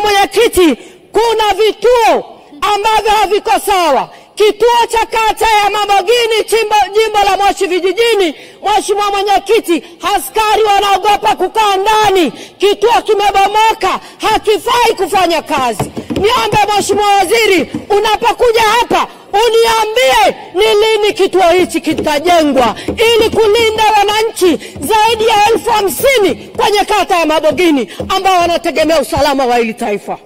Mheshimiwa Mwenyekiti, kuna vituo ambavyo haviko sawa. Kituo cha kata ya Mabogini jimbo la Moshi vijijini, Mheshimiwa Mwenyekiti, askari wanaogopa kukaa ndani. Kituo kimebomoka, hakifai kufanya kazi. Niombe Mheshimiwa Waziri, unapokuja hapa uniambie ni lini kituo hichi kitajengwa ili kulinda wananchi zaidi ya 50,000 kwenye kata ya Mabogini ambao wanategemea usalama wa hili taifa.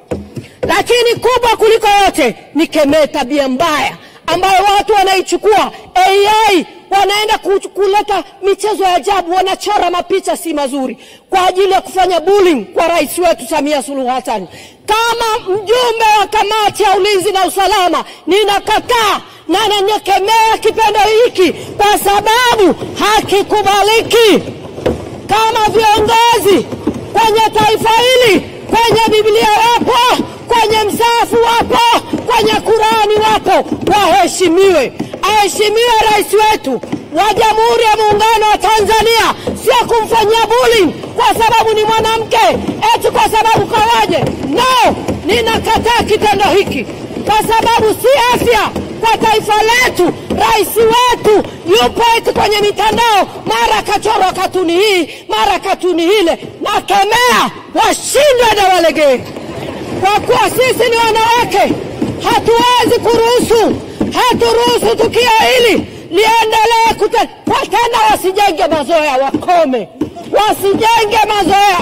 Lakini kubwa kuliko yote ni kemea tabia mbaya ambayo watu wanaichukua AI, wanaenda kuleta michezo ya ajabu, wanachora mapicha si mazuri kwa ajili ya kufanya bullying kwa rais wetu Samia Suluhu Hassan. Kama mjumbe wa kamati ya ulinzi na usalama, ninakataa na ninakemea kitendo hiki kwa sababu hakikubaliki. Kama viongozi kwenye taifa hili, kwenye Biblia wapo, kwenye msahafu wapo, kwenye Qurani wapo, waheshimiwe. Aheshimiwe rais wetu wa Jamhuri ya Muungano wa Tanzania, sio kumfanyia bullying kwa sababu ni mwanamke, eti kwa sababu kawaje. No, ninakataa kitendo hiki kwa sababu si afya kwa taifa letu. Rais wetu yupo eti kwenye mitandao, mara kachorwa katuni hii, mara katuni hile. Na kemea, washindwe na walegee. Kwa kuwa sisi ni wanawake, hatuwezi haturuhusu tukio hili liendelee tena. Wasijenge mazoea, wakome. Wasijenge mazoea,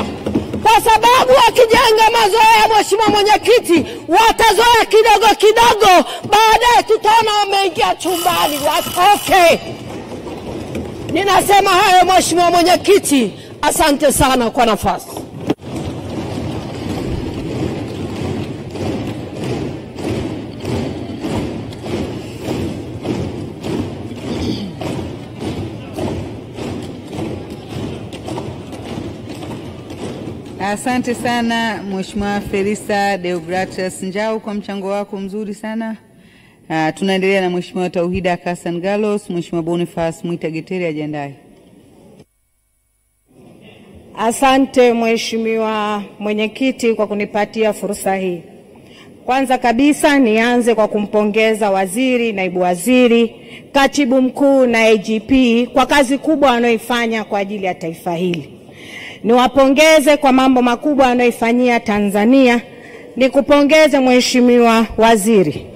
kwa sababu wakijenga mazoea, Mheshimiwa Mwenyekiti, watazoea kidogo kidogo, baadaye tutaona wameingia chumbani, watoke. Ninasema hayo Mheshimiwa Mwenyekiti, asante sana kwa nafasi. Asante sana Mheshimiwa Felisa Deogratus Njau kwa mchango wako mzuri sana. Tunaendelea na Mheshimiwa Tauhida Hassan Gallos. Mheshimiwa Boniface Mwita Getere ajiandae. Asante Mheshimiwa Mwenyekiti kwa kunipatia fursa hii. Kwanza kabisa nianze kwa kumpongeza waziri, naibu waziri, katibu mkuu na IGP kwa kazi kubwa wanayoifanya kwa ajili ya taifa hili. Niwapongeze kwa mambo makubwa wanayoifanyia Tanzania. Nikupongeze Mheshimiwa waziri.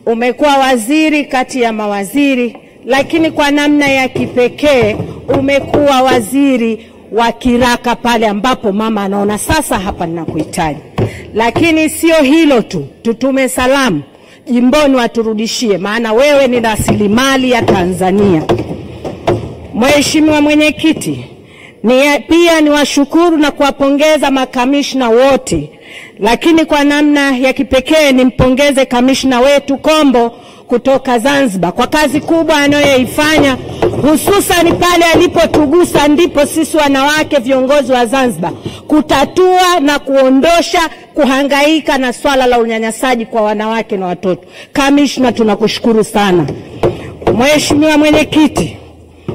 Umekuwa waziri kati ya mawaziri, lakini kwa namna ya kipekee umekuwa waziri wa kiraka pale ambapo mama anaona sasa hapa ninakuhitaji. Lakini sio hilo tu, tutume salamu jimboni waturudishie, maana wewe ni rasilimali ya Tanzania. Mheshimiwa Mwenyekiti, pia niwashukuru na kuwapongeza makamishna wote, lakini kwa namna ya kipekee nimpongeze kamishna wetu Kombo kutoka Zanzibar kwa kazi kubwa anayoifanya, hususan pale alipotugusa ndipo sisi wanawake viongozi wa Zanzibar kutatua na kuondosha kuhangaika na swala la unyanyasaji kwa wanawake na watoto. Kamishna, tunakushukuru sana. Mheshimiwa Mwenyekiti,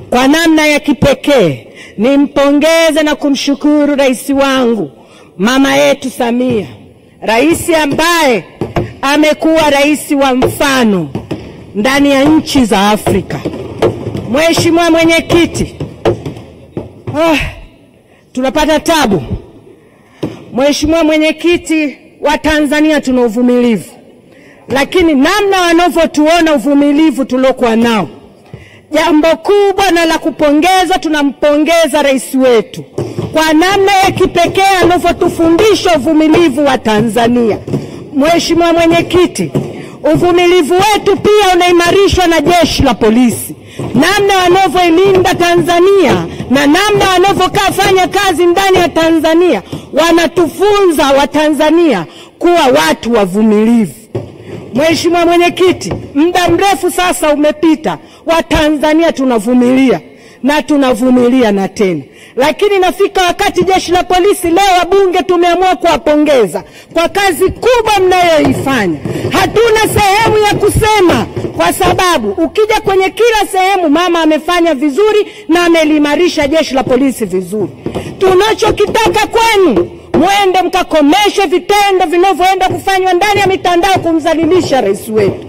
kwa namna ya kipekee nimpongeze na kumshukuru rais wangu mama yetu Samia, rais ambaye amekuwa rais wa mfano ndani ya nchi za Afrika. Mheshimiwa Mwenyekiti, tunapata tabu. Mheshimiwa Mwenyekiti, wa Tanzania tuna uvumilivu, lakini namna wanavyotuona uvumilivu tuliokuwa nao, jambo kubwa na la kupongeza, tunampongeza rais wetu kwa namna ya kipekee anavyotufundisha uvumilivu wa Tanzania. Mheshimiwa Mwenyekiti, uvumilivu wetu pia unaimarishwa na jeshi la polisi, namna wanavyoilinda Tanzania na namna wanavyofanya kazi ndani ya Tanzania. Wanatufunza wa Tanzania kuwa watu wavumilivu. Mheshimiwa Mwenyekiti, muda mrefu sasa umepita, wa Tanzania tunavumilia na tunavumilia na tena. Lakini nafika wakati jeshi la polisi, leo wabunge tumeamua kuwapongeza kwa kazi kubwa mnayoifanya. Hatuna sehemu ya kusema kwa sababu ukija kwenye kila sehemu mama amefanya vizuri na amelimarisha jeshi la polisi vizuri. Tunachokitaka kwenu Mwende mkakomeshe vitendo vinavyoenda kufanywa ndani ya mitandao kumdhalilisha rais wetu.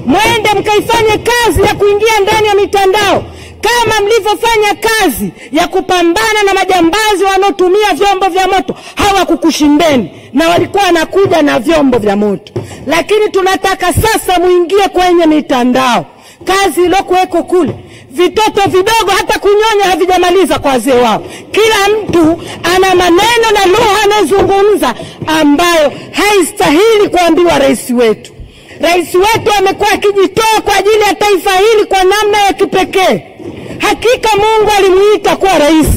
Mwende mkaifanye kazi ya kuingia ndani ya mitandao kama mlivyofanya kazi ya kupambana na majambazi wanaotumia vyombo vya moto. Hawakukushindeni na walikuwa wanakuja na vyombo vya moto. Lakini tunataka sasa muingie kwenye mitandao. Kazi iliyokuweko kule, vitoto vidogo hata kunyonya havijamaliza kwa wazee wao. Kila mtu ana maneno na lugha anazungumza ambayo haistahili kuambiwa rais wetu. Rais wetu amekuwa akijitoa kwa ajili ya taifa hili kwa namna ya kipekee. Hakika Mungu alimuita kuwa rais.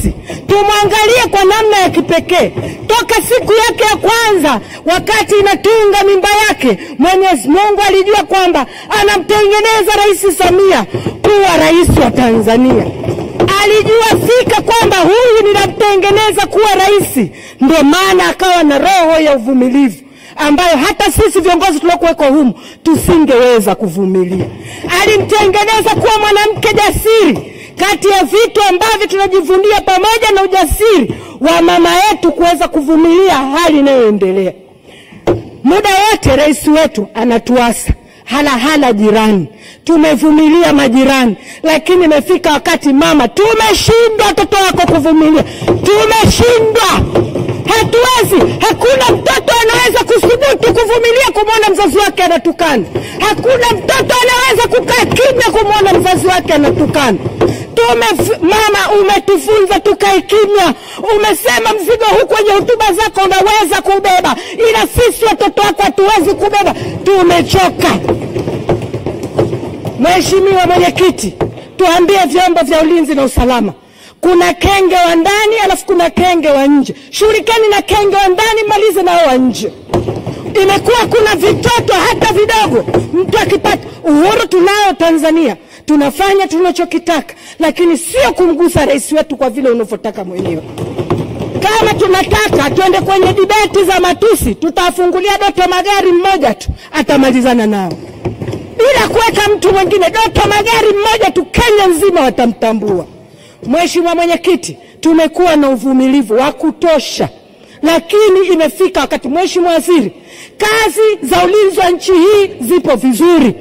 Tumwangalie kwa namna ya kipekee. Toka siku yake ya kwanza wakati inatunga mimba yake, Mwenyezi Mungu alijua kwamba anamtengeneza Rais Samia kuwa rais wa Tanzania. Alijua fika kwamba huyu ninamtengeneza kuwa rais. Ndio maana akawa na roho ya uvumilivu ambayo hata sisi viongozi tuliokuweko humu tusingeweza kuvumilia. Alimtengeneza kuwa mwanamke jasiri. Kati ya vitu ambavyo tunajivunia pamoja na ujasiri wa mama yetu kuweza kuvumilia hali inayoendelea. Muda wote rais wetu anatuasa hala jirani. Tumevumilia majirani, lakini imefika wakati mama, tumeshindwa watoto wako kuvumilia. Tumeshindwa. Hatuwezi. Hakuna mtoto anaweza kusubutu kuvumilia kumwona mzazi wake anatukana. Hakuna mtoto anaweza kukaa kimya kumwona mzazi wake anatukana. Mama, umetufunza tukae kimya. Umesema mzigo huu kwenye hotuba zako unaweza kubeba, ila sisi watoto wako hatuwezi kubeba. Tumechoka. Mheshimiwa Mwenyekiti, tuambie vyombo vya ulinzi na usalama. Kuna kenge wa ndani alafu kuna kenge wa nje. Shughulikani na kenge wa ndani, malize na wa nje. Imekuwa kuna vitoto hata vidogo. Mtu akipata uhuru tunao Tanzania, tunafanya tunachokitaka, lakini sio kumgusa rais wetu kwa vile unavyotaka mwenyewe. Kama tunataka tuende kwenye debate za matusi, tutafungulia Doto Magari mmoja tu, atamalizana nao. Bila kuweka mtu mwingine, Doto Magari mmoja tu, Kenya nzima watamtambua. Mheshimiwa Mwenyekiti, tumekuwa na uvumilivu wa kutosha, lakini imefika wakati, Mheshimiwa Waziri, kazi za ulinzi wa nchi hii zipo vizuri.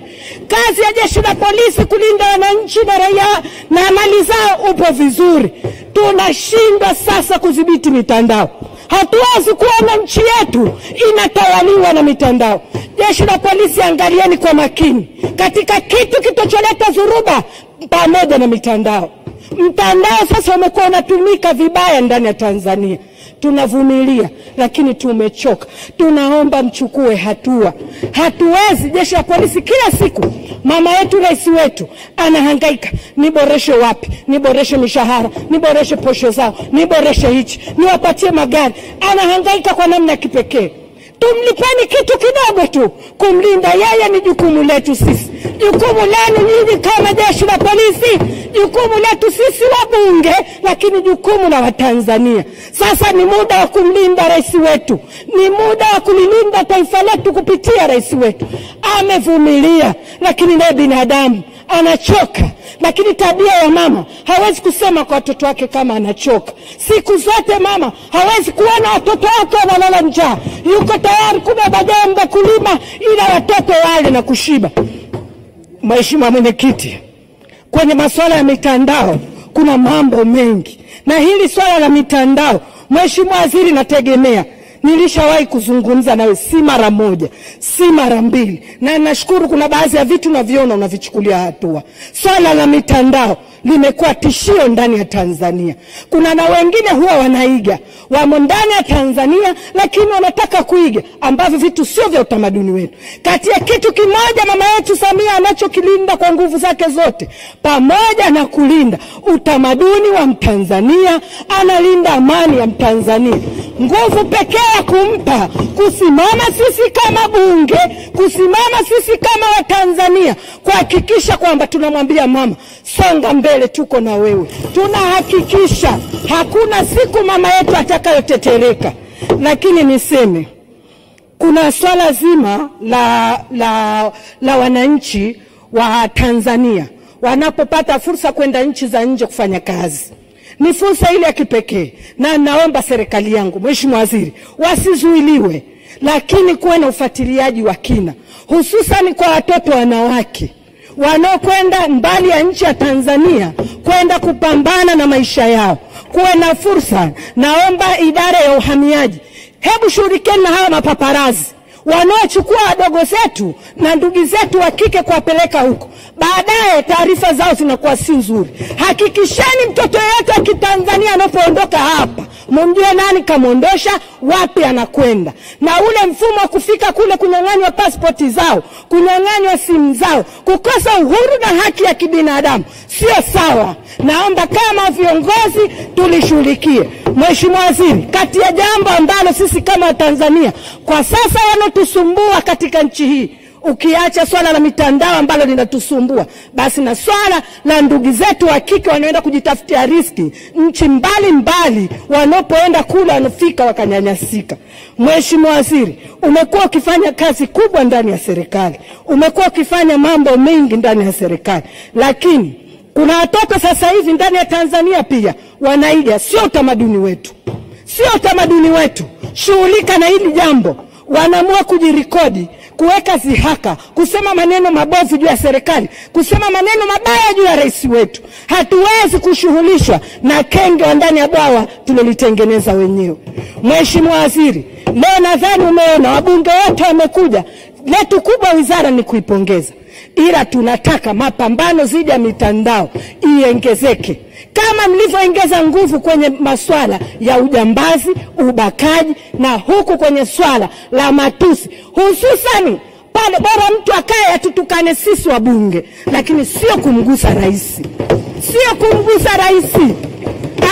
Kazi ya jeshi la polisi kulinda wananchi na raia na mali zao upo vizuri. Tunashindwa sasa kudhibiti mitandao. Hatuwezi kuona nchi yetu inatawaliwa na mitandao. Jeshi la polisi, angalieni kwa makini katika kitu kitocholeta dhuruba pamoja na mitandao. Mtandao sasa umekuwa unatumika vibaya ndani ya Tanzania. Tunavumilia, lakini tumechoka. Tunaomba mchukue hatua. Hatuwezi. Jeshi la polisi kila siku, mama yetu rais wetu anahangaika, niboreshe wapi, niboreshe mishahara, niboreshe posho zao, niboreshe hichi, niwapatie magari. Anahangaika kwa namna kipekee. Tumlipeni kitu kidogo tu. Kumlinda yeye ni jukumu letu sisi. Jukumu lenu nyinyi kama jeshi la polisi, jukumu letu sisi wabunge, lakini jukumu la Watanzania. Sasa ni muda wa kumlinda rais wetu. Ni muda wa kulilinda taifa letu kupitia rais wetu. Amevumilia, lakini naye binadamu anachoka. Lakini tabia ya mama, hawezi kusema kwa watoto wake kama anachoka. Siku zote mama hawezi kuona watoto wake wanalala njaa. Yuko tayari kubeba jembe kulima ila watoto wale na kushiba. Mheshimiwa Mwenyekiti, kwenye masuala ya mitandao kuna mambo mengi. Na hili swala la mitandao, Mheshimiwa Waziri, nategemea nilishawahi kuzungumza nawe si mara moja, si mara mbili. Na nashukuru kuna baadhi ya vitu naviona unavichukulia hatua. Swala la mitandao limekuwa tishio ndani ya Tanzania. Kuna na wengine huwa wanaiga, wamo ndani ya Tanzania lakini wanataka kuiga ambavyo vitu sio vya utamaduni wetu. Kati ya kitu kimoja mama yetu Samia anachokilinda kwa nguvu zake zote, pamoja na kulinda utamaduni wa Mtanzania, analinda amani ya Mtanzania. Nguvu pekee ya kumpa kusimama sisi kama bunge, kusimama sisi kama Watanzania, kuhakikisha kwamba tunamwambia mama, songa mbele, tuko na wewe. Tunahakikisha hakuna siku mama yetu atakayotetereka. Lakini niseme kuna swala zima la wananchi wa Tanzania wanapopata fursa kwenda nchi za nje kufanya kazi. Ni fursa ile ya kipekee, na naomba serikali yangu, Mheshimiwa Waziri, wasizuiliwe, lakini kuwe na ufuatiliaji wa kina, hususan kwa watoto wanawake wanaokwenda mbali ya nchi ya Tanzania kwenda kupambana na maisha yao. Kuwe na fursa. Naomba idara ya uhamiaji, hebu shirikieni na hawa mapaparazi wanaochukua wadogo zetu na ndugu zetu wa kike kuwapeleka huko, baadaye taarifa zao zinakuwa si nzuri. Hakikisheni mtoto yeyote wa Kitanzania anapoondoka hapa, mumjue nani kamondosha, wapi anakwenda. Na ule mfumo wa kufika kule kunyang'anywa pasipoti zao, kunyang'anywa simu zao, kukosa uhuru na haki ya kibinadamu, sio sawa. Naomba kama viongozi tulishughulikie. Mheshimiwa Waziri, kati ya jambo ambalo sisi kama Tanzania kwa sasa wanotusumbua katika nchi hii, ukiacha swala la mitandao ambalo linatusumbua, basi na swala la ndugu zetu wa kike wanaoenda kujitafutia riski nchi mbali mbali, wanapoenda kule wanafika wakanyanyasika. Mheshimiwa Waziri, umekuwa ukifanya kazi kubwa ndani ya serikali, umekuwa ukifanya mambo mengi ndani ya serikali, lakini kuna watoto sasa hivi ndani ya Tanzania pia wanaiga. Sio utamaduni wetu, sio utamaduni wetu. Shughulika na hili jambo. Wanaamua kujirekodi, kuweka zihaka, kusema maneno mabovu juu ya serikali, kusema maneno mabaya juu ya rais wetu. Hatuwezi kushughulishwa na kenge wa ndani ya bwawa tulilitengeneza wenyewe. Mheshimiwa Waziri, leo nadhani umeona wabunge wote wamekuja. Letu kubwa wizara ni kuipongeza, ila tunataka mapambano dhidi ya mitandao iongezeke kama mlivyoongeza nguvu kwenye masuala ya ujambazi, ubakaji, na huku kwenye swala la matusi, hususan pale bora mtu akae atutukane sisi wabunge, lakini sio kumgusa rais. Sio kumgusa rais.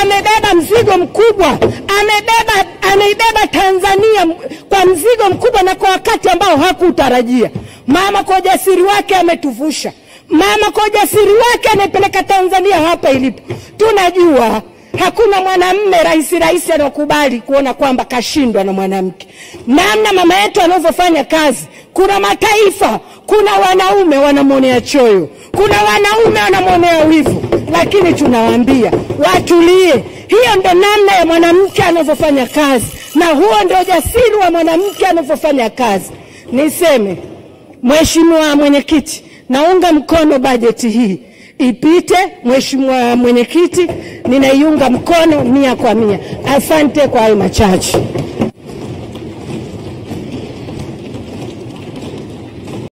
Amebeba mzigo mkubwa, anaibeba Tanzania kwa mzigo mkubwa na kwa wakati ambao hakutarajia. Mama kwa ujasiri wake ametuvusha. Mama kwa ujasiri wake anapeleka Tanzania hapa ilipo. Tunajua hakuna mwanamume rais anakubali kuona kwamba kashindwa na mwanamke. Namna mama yetu anavyofanya kazi, kuna mataifa, kuna wanaume wanamonea choyo, kuna wanaume wanamonea wivu, lakini tunawaambia watulie. Hiyo ndio namna ya mwanamke anavyofanya kazi, na huo ndio ujasiri wa mwanamke anavyofanya kazi. Niseme, Mheshimiwa Mwenyekiti, naunga mkono bajeti hii ipite. Mheshimiwa Mwenyekiti, ninaiunga mkono 100%. Asante kwa hayo machache.